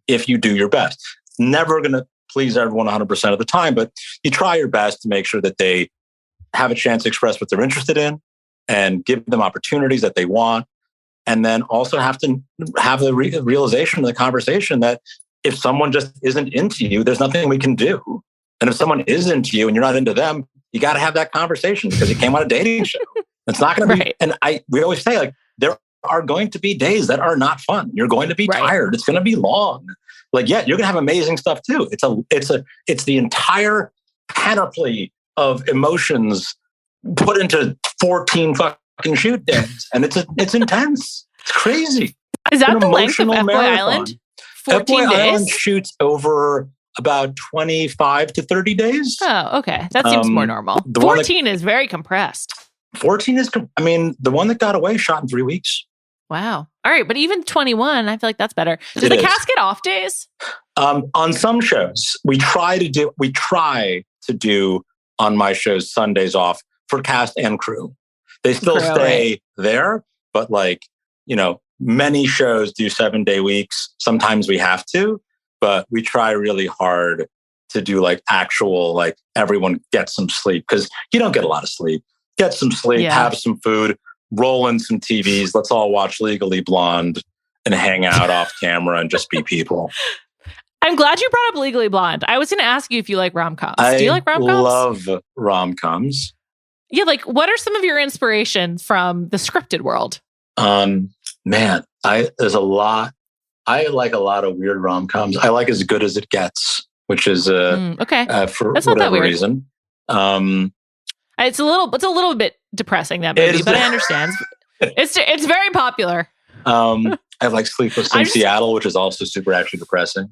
if you do your best. Never going to please everyone 100% of the time, but you try your best to make sure that they have a chance to express what they're interested in and give them opportunities that they want. And then also have to have the realization of the conversation that if someone just isn't into you, there's nothing we can do. And if someone is into you and you're not into them, you got to have that conversation because it came on a dating show. It's not going to be, and we always say, like, there are going to be days that are not fun. You're going to be tired. It's going to be long. Like, yeah, you're going to have amazing stuff too. It's the entire panoply of emotions put into 14 fucking shoot days. And it's intense. It's crazy. Is that the length of F-Boy Island? 14 days? Island shoots over about 25 to 30 days. Oh, okay. That seems more normal. 14 is very compressed. 14 is, I mean, the one that got away shot in 3 weeks. Wow. All right. But even 21, I feel like that's better. Does the cast get off days? On some shows, we try to do on my shows Sundays off for cast and crew. They still stay there, but like, you know, many shows do 7-day weeks. Sometimes we have to, but we try really hard to do like actual, like everyone gets some sleep because you don't get a lot of sleep. Get some sleep, have some food, roll in some TVs. Let's all watch Legally Blonde and hang out off camera and just be people. I'm glad you brought up Legally Blonde. I was going to ask you if you like rom-coms. Do you like rom-coms? I love rom-coms. Yeah, like what are some of your inspirations from the scripted world? Man, there's a lot. I like a lot of weird rom-coms. I like As Good as It Gets, which is for That's whatever reason. It's a little bit depressing, that movie, but I understand. It's very popular. I like Sleepless in Seattle, which is also super actually depressing.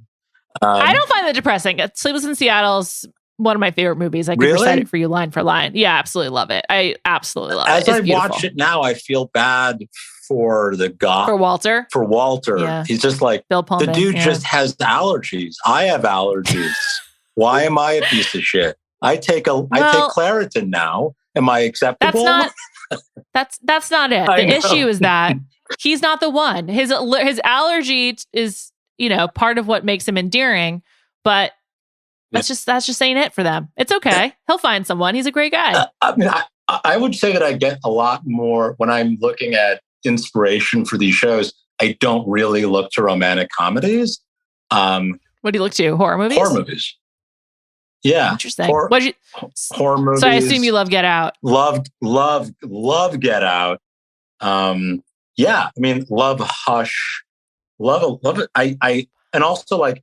I don't find that depressing. Sleepless in Seattle's one of my favorite movies. I could recite it for you line for line. Yeah, absolutely love it. I absolutely love it. As I watch it now, I feel bad for the guy. For Walter? For Walter. Yeah. He's just like, Bill Pullman, the dude just has allergies. I have allergies. Why am I a piece of shit? I take Claritin now. Am I acceptable? That's not it. The issue is that he's not the one. His allergy is, you know, part of what makes him endearing, but that's just ain't it for them. It's okay. He'll find someone. He's a great guy. I mean, I would say that I get a lot more when I'm looking at inspiration for these shows. I don't really look to romantic comedies. What do you look to? Horror movies? Horror movies. Yeah. Interesting. Horror movies. So I assume you love Get Out. Love Get Out. Yeah. I mean, love Hush. Love it. And also like,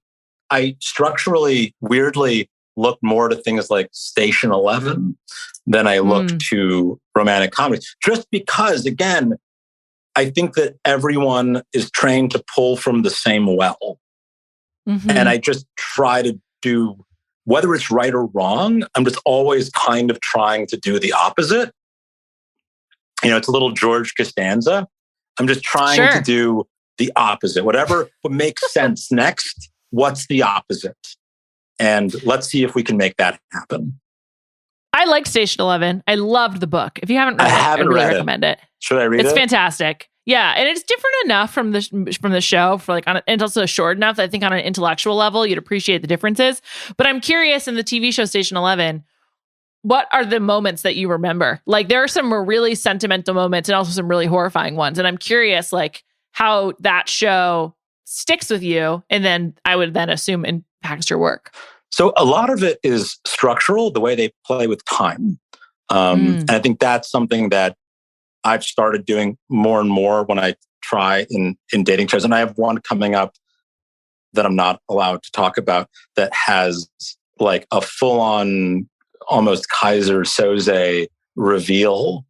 I structurally, weirdly look more to things like Station 11 than I look to romantic comedies. Just because, again, I think that everyone is trained to pull from the same well. Mm-hmm. And I just try to do, whether it's right or wrong, I'm just always kind of trying to do the opposite. You know, it's a little George Costanza. I'm just trying to do the opposite. Whatever would make sense next, what's the opposite? And let's see if we can make that happen. I liked Station 11. I loved the book. If you haven't read I really recommend it. Should I read it? It's fantastic. Yeah, and it's different enough from the show for like and also short enough that I think on an intellectual level you'd appreciate the differences. But I'm curious, in the TV show Station 11, what are the moments that you remember? Like there are some really sentimental moments and also some really horrifying ones. And I'm curious, like how that show sticks with you, and then I would then assume impacts your work. So a lot of it is structural, the way they play with time. And I think that's something that I've started doing more and more when I try in dating shows. And I have one coming up that I'm not allowed to talk about that has like a full-on, almost Kaiser Soze reveal,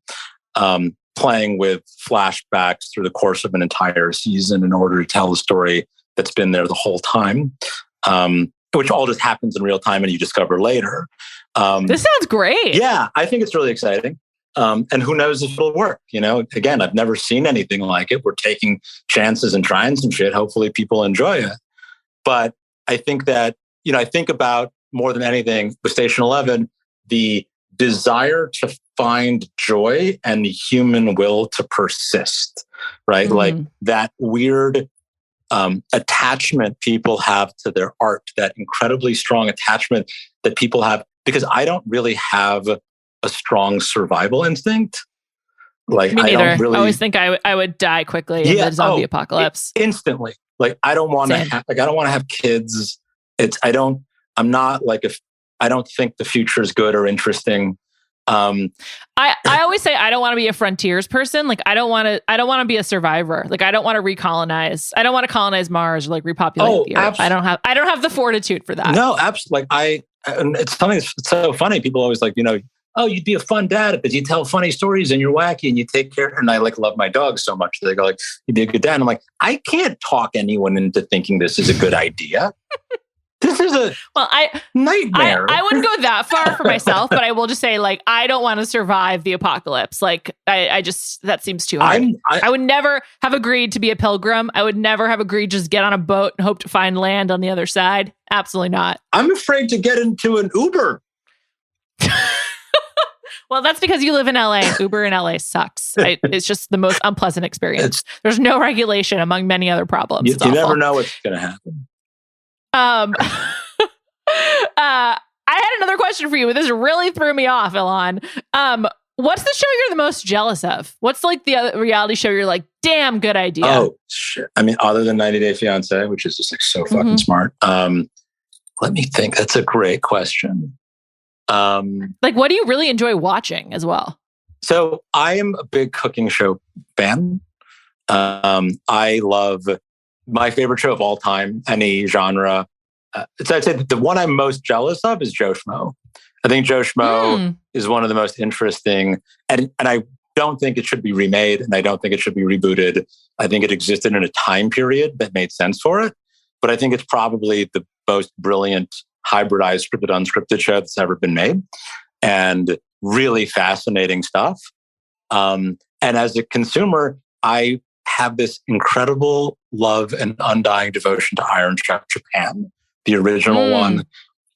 playing with flashbacks through the course of an entire season in order to tell the story that's been there the whole time. Which all just happens in real time and you discover later. This sounds great. Yeah, I think it's really exciting. And who knows if it'll work? You know, again, I've never seen anything like it. We're taking chances and trying some shit. Hopefully people enjoy it. But I think that, you know, I think about more than anything with Station 11, the desire to find joy and the human will to persist, right? Like that weird attachment people have to their art, that incredibly strong attachment that people have, because I don't really have a strong survival instinct. Like, me neither. I don't really, I always think I would die quickly in the zombie apocalypse. Instantly. Like, I don't want to I don't want to have kids. I don't think the future is good or interesting. I always say I don't want to be a frontiers person. Like, I don't want to be a survivor. Like, I don't want to recolonize. I don't want to colonize Mars or like repopulate the Earth. I don't have the fortitude for that. No, absolutely. And it's something that's so funny. People always like, oh, you'd be a fun dad because you tell funny stories and you're wacky and you take care. And I like love my dog so much. They go like, you'd be a good dad. And I'm like, I can't talk anyone into thinking this is a good idea. This is a nightmare. I wouldn't go that far for myself, but I will just say, like, I don't want to survive the apocalypse. Like, that seems too hard. I would never have agreed to be a pilgrim. I would never have agreed to just get on a boat and hope to find land on the other side. Absolutely not. I'm afraid to get into an Uber. Well, that's because you live in LA. Uber in LA sucks. It's just the most unpleasant experience. There's no regulation among many other problems. You never know what's going to happen. I had another question for you, but this really threw me off, Elan. What's the show you're the most jealous of? What's like the other reality show you're like, damn, good idea? Oh, shit. I mean, other than 90 Day Fiancé, which is just like so fucking smart. Let me think. That's a great question. Like, what do you really enjoy watching as well? So I am a big cooking show fan. I love my favorite show of all time, any genre. So I'd say the one I'm most jealous of is Joe Schmo. I think Joe Schmo is one of the most interesting, and I don't think it should be remade, and I don't think it should be rebooted. I think it existed in a time period that made sense for it, but I think it's probably the most brilliant hybridized scripted unscripted show that's ever been made, and really fascinating stuff. And as a consumer, I have this incredible love and undying devotion to Iron Chef Japan, the original one.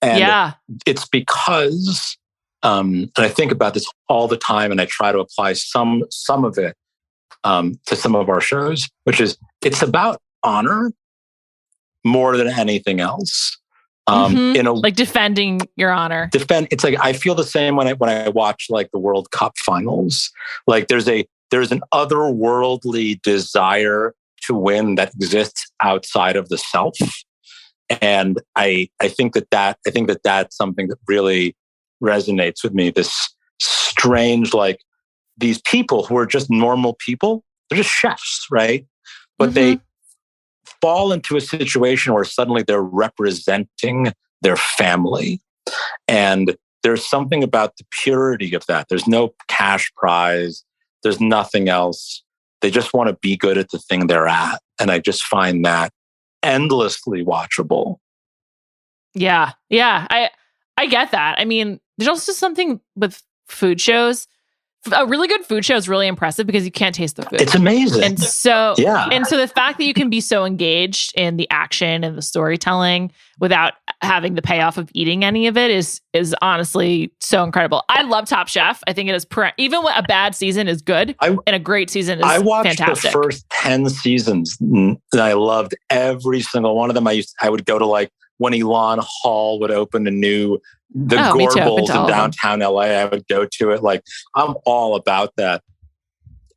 And it's because, and I think about this all the time, and I try to apply some of it to some of our shows, which is it's about honor more than anything else. Like defending your honor. It's like I feel the same when I watch like the World Cup finals. Like there's an otherworldly desire to win that exists outside of the self, and I think that's something that really resonates with me. This strange, like, these people who are just normal people, they're just chefs, right? But they fall into a situation where suddenly they're representing their family. And there's something about the purity of that. There's no cash prize. There's nothing else. They just want to be good at the thing they're at. And I just find that endlessly watchable. Yeah. I get that. I mean, there's also something with food shows. A really good food show is really impressive because you can't taste the food. It's amazing. And so the fact that you can be so engaged in the action and the storytelling without having the payoff of eating any of it is honestly so incredible. I love Top Chef. I think it is even when a bad season is good and a great season is fantastic. I watched the first 10 seasons and I loved every single one of them. I would go to, like, when Elan Hall would open the Gorbals in downtown LA, I would go to it. Like, I'm all about that.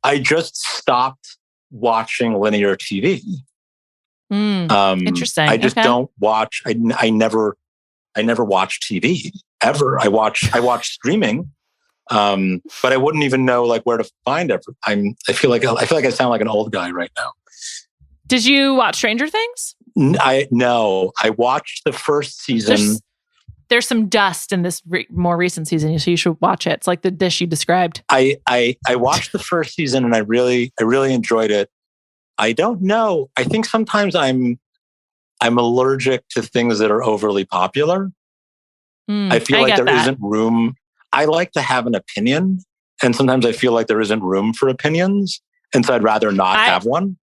I just stopped watching linear TV. Interesting. I just don't watch. I never watch TV ever. I watch streaming, but I wouldn't even know like where to find it. I feel like I sound like an old guy right now. Did you watch Stranger Things? No. I watched the first season. There's some dust in this more recent season, so you should watch it. It's like the dish you described. I watched the first season and I really enjoyed it. I don't know. I think sometimes I'm allergic to things that are overly popular. I feel like there isn't room. I like to have an opinion, and sometimes I feel like there isn't room for opinions, and so I'd rather not have one.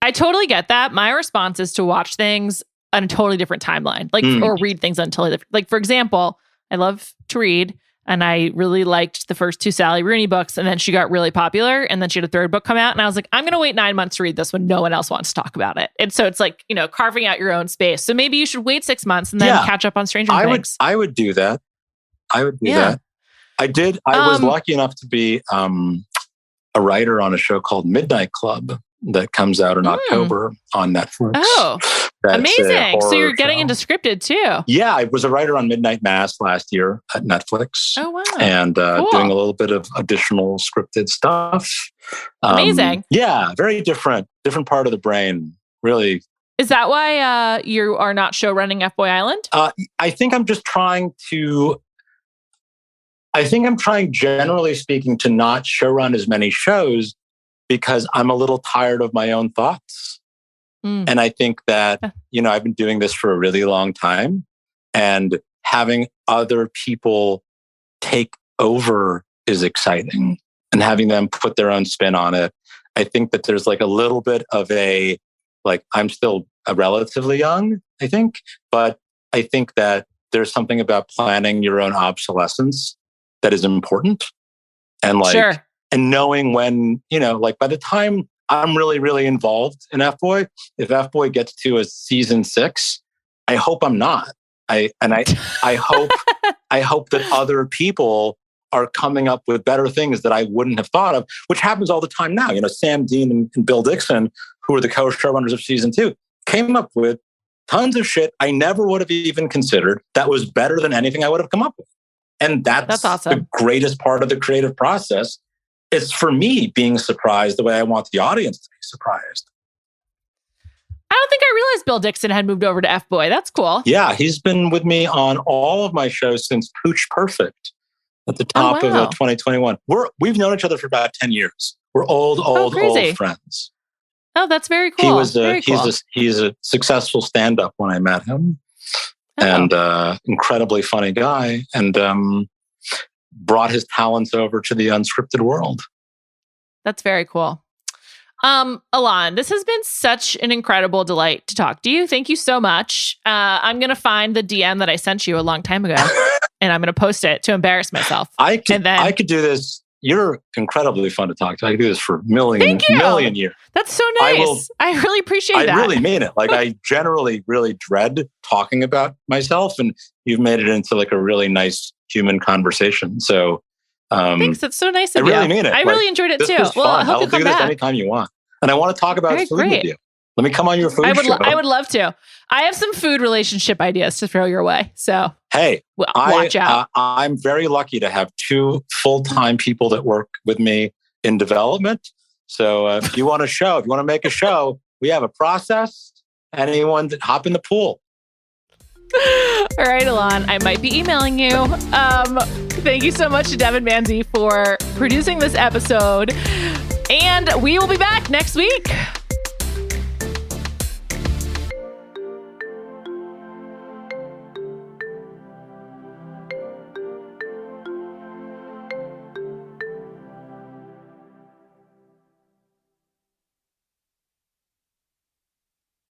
I totally get that. My response is to watch things on a totally different timeline, like or read things on a totally different. Like, for example, I love to read. And I really liked the first 2 Sally Rooney books. And then she got really popular. And then she had a 3rd book come out. And I was like, I'm going to wait 9 months to read this when no one else wants to talk about it. And so it's like, carving out your own space. So maybe you should wait 6 months and then catch up on Stranger Things. I would do that. I would do that. I did. I was lucky enough to be a writer on a show called Midnight Club that comes out in October on Netflix. Oh, amazing. So you're getting into scripted too. Yeah, I was a writer on Midnight Mass last year at Netflix. Oh, wow. And doing a little bit of additional scripted stuff. Amazing. Yeah, very different part of the brain, really. Is that why you are not show running F-Boy Island? I think I'm just trying generally speaking to not show run as many shows because I'm a little tired of my own thoughts. And I think that, I've been doing this for a really long time, and having other people take over is exciting, and having them put their own spin on it. I think that there's like a little bit of I'm still relatively young, I think, but I think that there's something about planning your own obsolescence that is important. And and knowing when, by the time I'm really, really involved in F-Boy, if F-Boy gets to a season 6, I hope I'm not. I hope that other people are coming up with better things that I wouldn't have thought of, which happens all the time now. Sam Dean and Bill Dixon, who are the co-showrunners of season 2, came up with tons of shit I never would have even considered that was better than anything I would have come up with. And that's awesome. The greatest part of the creative process. It's for me being surprised the way I want the audience to be surprised. I don't think I realized Bill Dixon had moved over to F-Boy. That's cool. Yeah, he's been with me on all of my shows since Pooch Perfect at the top of 2021. We've known each other for about 10 years. We're old friends. Oh, that's very cool. He's a successful stand-up when I met him. And incredibly funny guy, and brought his talents over to the unscripted world. That's very cool. Elan, this has been such an incredible delight to talk to you. Thank you so much. I'm going to find the DM that I sent you a long time ago, and I'm going to post it to embarrass myself. I could do this. You're incredibly fun to talk to. I could do this for a million years. That's so nice. I really appreciate that. I really mean it. I generally really dread talking about myself, and you've made it into a really nice human conversation. So thanks. That's so nice of you. I really mean it. I really enjoyed it too. Well, I hope you come back. I'll do this anytime you want. And I want to talk about food with you. Let me come on your food show. I would love to. I have some food relationship ideas to throw your way. So hey, watch out. I'm very lucky to have 2 full-time people that work with me in development. So if you want to make a show, we have a process. Anyone that hop in the pool. All right, Elan, I might be emailing you. Thank you so much to Devon Manze for producing this episode. And we will be back next week.